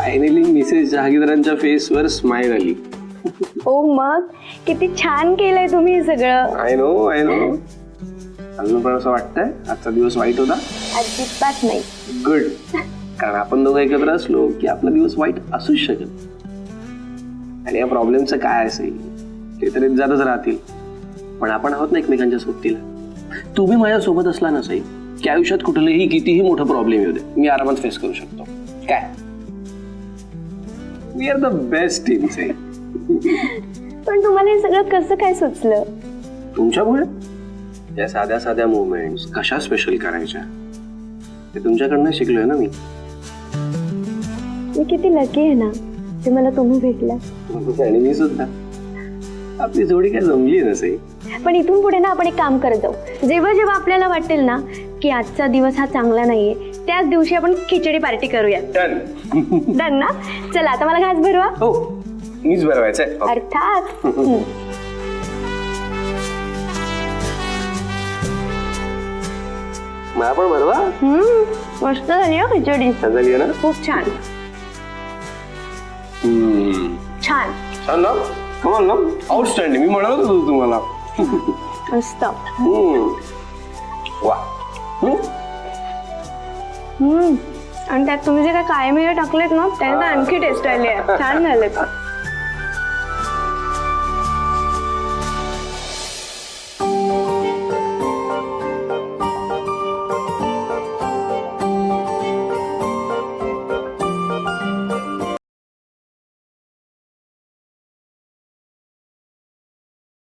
Finally Mrs जहागीरदारांच्या फेसवर smile आली. ओ मग किती छान केलंय तुम्ही हे सगळं. आय नो अजून पण असं वाटतंय आजचा दिवस वाईट होता. अजिबात नाही. गुड. कारण आपण दोघं एकत्र असलो की आपला दिवस वाईट असूच शकत. आणि या प्रॉब्लेमचं काय असेल ते तरी जातच राहतील, पण आपण आहोत ना एकमेकांच्या सोबतीला. तुम्ही माझ्या सोबत असला नसेल की आयुष्यात कुठलेही कितीही मोठं प्रॉब्लेम येऊ दे मी आरामात फेस करू शकतो. काय we are the best team. पण तुम्हाला हे सगळं कसं काय सुचलं? तुमच्यामुळे. या साध्या साध्या मुवमेंट्स कशा स्पेशल करायच्या ते तुमच्याकडनं शिकलोय ना मी. मी किती लकी आहे ना ते मला तुम्ही भेटला. आणि मी सुद्धा. आपली जोडी काय जमली नसेल. पण इथून पुढे ना आपण एक काम करत जाऊ. जेव्हा जेव्हा आपल्याला वाटेल ना की आजचा दिवस हा चांगला नाहीये त्याच दिवशी आपण खिचडी पार्टी करूया. डन. डन ना. चला आता मला घास भरवा. हो मीच भरवायचंय. अर्थात. मला पण भरवा. मस्त झाली हो खिचडी. झाली ना. खूप छान. छान छान ना. कमाल ना. आउटस्टँडिंग. मी म्हणाल होतो तुम्हाला. मस्त. वा. आणि त्यात तुम्ही जे काय काळे मिरे टाकलेत ना त्याने तर आणखी टेस्ट आली आहे. छान झालेत.